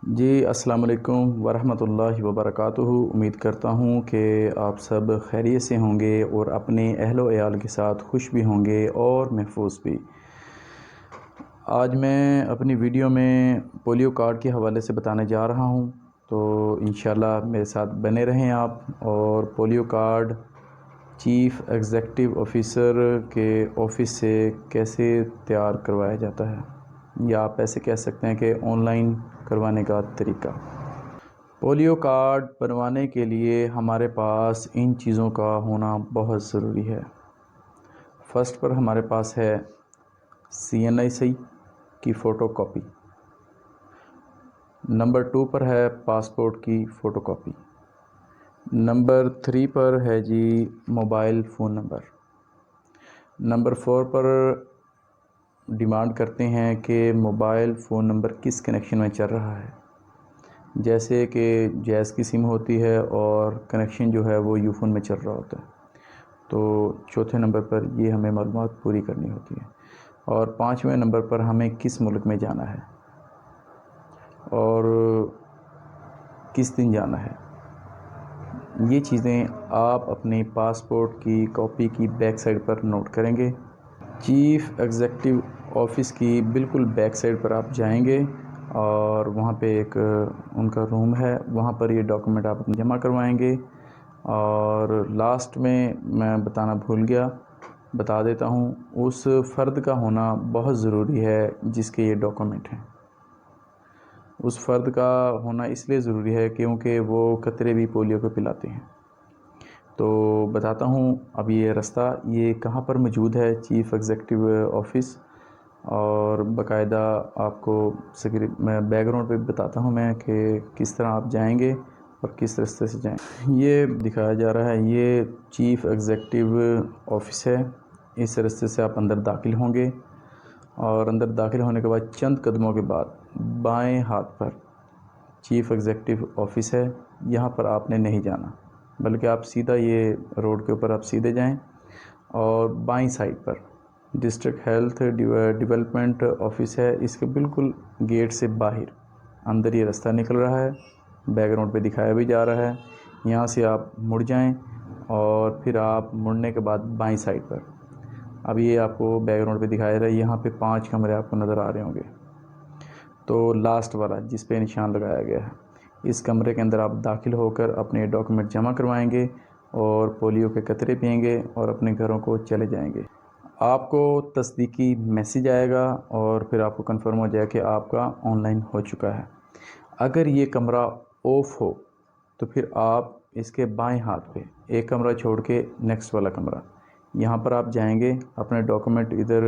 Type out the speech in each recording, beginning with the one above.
جی السلام علیکم ورحمۃ اللہ وبرکاتہ۔ امید کرتا ہوں کہ آپ سب خیریت سے ہوں گے اور اپنے اہل و عیال کے ساتھ خوش بھی ہوں گے اور محفوظ بھی۔ آج میں اپنی ویڈیو میں پولیو کارڈ کے حوالے سے بتانے جا رہا ہوں، تو انشاءاللہ میرے ساتھ بنے رہیں آپ۔ اور polio card chief executive officer کے آفس سے کیسے تیار کروایا جاتا ہے، یا آپ ایسے کہہ سکتے ہیں کہ آن لائن کروانے کا طریقہ۔ پولیو کارڈ بنوانے کے لیے ہمارے پاس ان چیزوں کا ہونا بہت ضروری ہے۔ فرسٹ پر ہمارے پاس ہے CNIC کی فوٹو کاپی، نمبر 2 پر ہے پاسپورٹ کی فوٹو کاپی، نمبر 3 پر ہے جی موبائل فون نمبر، نمبر 4 پر ڈیمانڈ کرتے ہیں کہ موبائل فون نمبر کس کنیکشن میں چل رہا ہے، جیسے کہ جیز کی سم ہوتی ہے اور کنیکشن جو ہے وہ یو فون میں چل رہا ہوتا ہے، تو چوتھے نمبر پر یہ ہمیں معلومات پوری کرنی ہوتی ہے۔ اور 5ویں نمبر پر ہمیں کس ملک میں جانا ہے اور کس دن جانا ہے، یہ چیزیں آپ اپنی پاسپورٹ کی کاپی کی بیک سائڈ پر نوٹ کریں گے۔ چیف ایگزیکٹو آفس کی بالکل بیک سائڈ پر آپ جائیں گے اور وہاں پہ ایک ان کا روم ہے، وہاں پر یہ ڈاکومنٹ آپ اپنے جمع کروائیں گے۔ اور لاسٹ میں بتانا بھول گیا، بتا دیتا ہوں، اس فرد کا ہونا بہت ضروری ہے جس کے یہ ڈاکومنٹ ہیں۔ اس فرد کا ہونا اس لیے ضروری ہے کیونکہ وہ قطرے بھی پولیو کو پلاتے ہیں۔ تو بتاتا ہوں اب یہ راستہ یہ کہاں پر موجود ہے، چیف ایگزیکٹو آفس، اور باقاعدہ آپ کو میں بیک گراؤنڈ پہ بتاتا ہوں میں کہ کس طرح آپ جائیں گے اور کس راستے سے جائیں۔ یہ دکھایا جا رہا ہے، یہ چیف ایگزیکٹو آفس ہے، اس راستے سے آپ اندر داخل ہوں گے، اور اندر داخل ہونے کے بعد چند قدموں کے بعد بائیں ہاتھ پر چیف ایگزیکٹو آفس ہے، یہاں پر آپ نے نہیں جانا، بلکہ آپ سیدھا یہ روڈ کے اوپر آپ سیدھے جائیں، اور بائیں سائڈ پر ڈسٹرکٹ ہیلتھ ڈیولپمنٹ آفس ہے، اس کے بالکل گیٹ سے باہر اندر یہ راستہ نکل رہا ہے، بیک گراؤنڈ پہ دکھایا بھی جا رہا ہے۔ یہاں سے آپ مڑ جائیں اور پھر آپ مڑنے کے بعد بائیں سائڈ پر اب یہ آپ کو بیک گراؤنڈ پہ دکھایا رہا ہے، یہاں پہ 5 کمرے آپ کو نظر آ رہے ہوں گے۔ تو لاسٹ والا جس پہ نشان لگایا گیا ہے، اس کمرے کے اندر آپ داخل ہو کر اپنے ڈاکومنٹ جمع کروائیں گے اور پولیو کے قطرے پئیں گے اور اپنے گھروں کو چلے جائیں گے۔ آپ کو تصدیقی میسیج آئے گا اور پھر آپ کو کنفرم ہو جائے کہ آپ کا آن لائن ہو چکا ہے۔ اگر یہ کمرہ آف ہو تو پھر آپ اس کے بائیں ہاتھ پہ ایک کمرہ چھوڑ کے نیکسٹ والا کمرہ، یہاں پر آپ جائیں گے، اپنے ڈاکومنٹ ادھر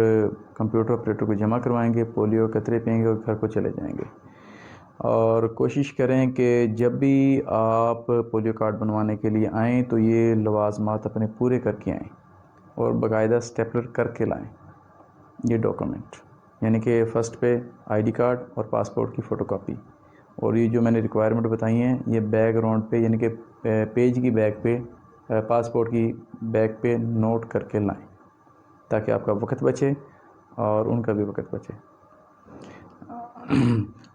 کمپیوٹر آپریٹر کو جمع کروائیں گے، پولیو قطرے پئیں گے اور گھر کو چلے جائیں گے۔ اور کوشش کریں کہ جب بھی آپ پولیو کارڈ بنوانے کے لیے آئیں تو یہ لوازمات اپنے پورے کر کے آئیں اور باقاعدہ اسٹیپلر کر کے لائیں یہ ڈاکومنٹ، یعنی کہ فرسٹ پہ ID کارڈ اور پاسپورٹ کی فوٹو کاپی، اور یہ جو میں نے ریکوائرمنٹ بتائی ہیں یہ بیک گراؤنڈ پہ یعنی کہ پیج کی بیک پہ پاسپورٹ کی بیک پہ نوٹ کر کے لائیں، تاکہ آپ کا وقت بچے اور ان کا بھی وقت بچے۔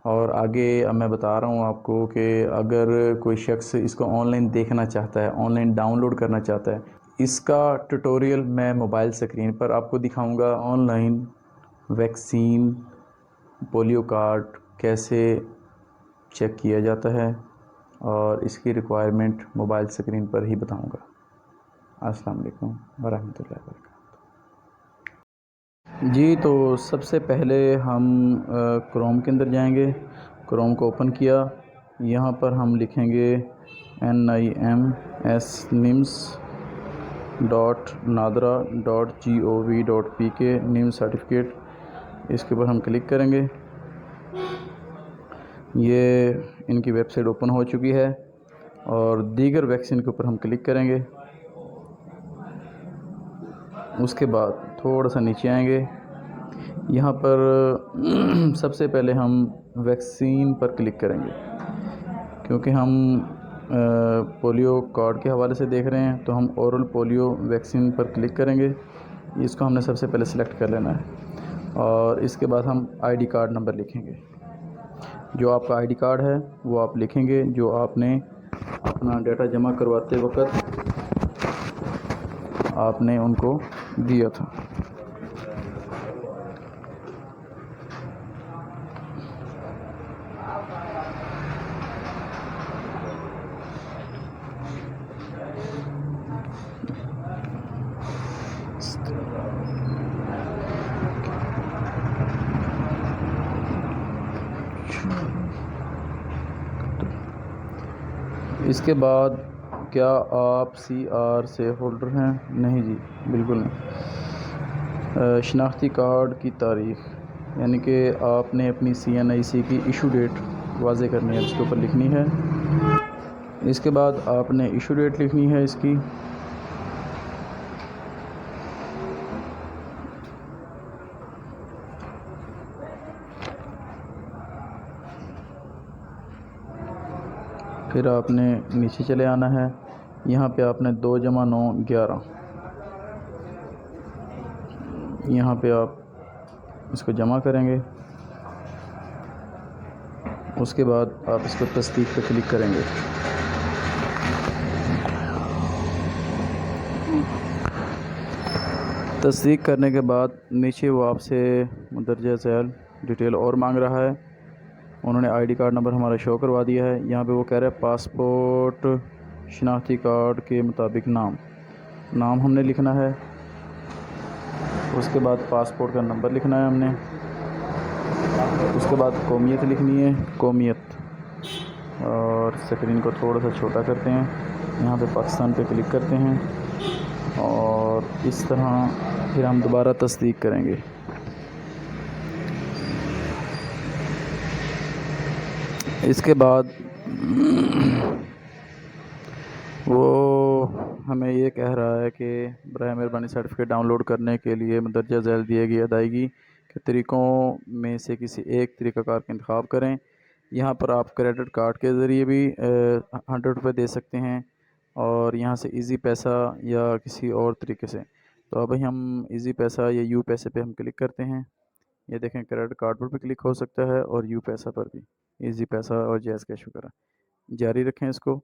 اور آگے اب میں بتا رہا ہوں آپ کو کہ اگر کوئی شخص اس کو آن لائن دیکھنا چاہتا ہے، آن لائن ڈاؤن لوڈ کرنا چاہتا ہے، اس کا ٹیوٹوریل میں موبائل سکرین پر آپ کو دکھاؤں گا، online vaccine polio card کیسے چیک کیا جاتا ہے، اور اس کی ریکوائرمنٹ موبائل سکرین پر ہی بتاؤں گا۔ السلام علیکم ورحمۃ اللہ وبرکاتہ۔ جی تو سب سے پہلے ہم کروم کے اندر جائیں گے، کروم کو اوپن کیا، یہاں پر ہم لکھیں گے nims.nadra.gov.pk نیم سرٹیفکیٹ، اس کے اوپر ہم کلک کریں گے۔ یہ ان کی ویب سائٹ اوپن ہو چکی ہے، اور دیگر ویکسین کے اوپر ہم کلک کریں گے۔ اس کے بعد تھوڑا سا نیچے آئیں گے، یہاں پر سب سے پہلے ہم ویکسین پر کلک کریں گے، کیونکہ ہم پولیو کارڈ کے حوالے سے دیکھ رہے ہیں، تو ہم اورل پولیو ویکسین پر کلک کریں گے۔ اس کو ہم نے سب سے پہلے سلیکٹ کر لینا ہے، اور اس کے بعد ہم ID کارڈ نمبر لکھیں گے۔ جو آپ کا آئی ڈی کارڈ ہے وہ آپ لکھیں گے جو آپ نے اپنا ڈیٹا جمع کرواتے وقت آپ نے ان کو دیا تھا۔ اس کے بعد کیا آپ سی آر سے ہولڈر ہیں؟ نہیں جی، بالکل نہیں۔ شناختی کارڈ کی تاریخ، یعنی کہ آپ نے اپنی CNIC کی ایشو ڈیٹ واضح کرنی ہے، اس کے اوپر لکھنی ہے۔ اس کے بعد آپ نے ایشو ڈیٹ لکھنی ہے اس کی۔ پھر آپ نے نیچے چلے آنا ہے، یہاں پہ آپ نے 2 + 9 = 11، یہاں پہ آپ اس کو جمع کریں گے۔ اس کے بعد آپ اس کو تصدیق پہ کلک کریں گے۔ تصدیق کرنے کے بعد نیچے وہ آپ سے مندرجہ ذیل ڈیٹیل اور مانگ رہا ہے۔ انہوں نے آئی ڈی کارڈ نمبر ہمارا شو کروا دیا ہے۔ یہاں پہ وہ کہہ رہا ہے پاسپورٹ شناختی کارڈ کے مطابق نام ہم نے لکھنا ہے۔ اس کے بعد پاسپورٹ کا نمبر لکھنا ہے ہم نے۔ اس کے بعد قومیت لکھنی ہے، قومیت، اور اسکرین کو تھوڑا سا چھوٹا کرتے ہیں، یہاں پہ پاکستان پہ کلک کرتے ہیں، اور اس طرح پھر ہم دوبارہ تصدیق کریں گے۔ اس کے بعد وہ ہمیں یہ کہہ رہا ہے کہ براہ مہربانی سرٹیفکیٹ ڈاؤن لوڈ کرنے کے لیے مندرجہ ذیل دیے گئی ادائیگی کے طریقوں میں سے کسی ایک طریقہ کار کا انتخاب کریں۔ یہاں پر آپ کریڈٹ کارڈ کے ذریعے بھی 100 روپے دے سکتے ہیں، اور یہاں سے ایزی پیسہ یا کسی اور طریقے سے۔ تو ابھی ہم ایزی پیسہ یا یو پیسے پہ ہم کلک کرتے ہیں۔ یہ دیکھیں کریڈٹ کارڈ پر بھی کلک ہو سکتا ہے اور یو پیسہ پر بھی، ایزی پیسہ اور جیز کیش وغیرہ۔ جاری رکھیں اس کو۔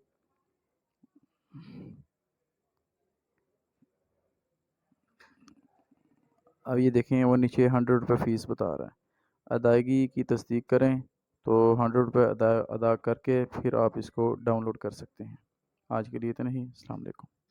اب یہ دیکھیں وہ نیچے 100 روپے فیس بتا رہا ہے۔ ادائیگی کی تصدیق کریں تو 100 روپے ادا کر کے پھر آپ اس کو ڈاؤن لوڈ کر سکتے ہیں۔ آج کے لیے اتنا ہی۔ السلام علیکم۔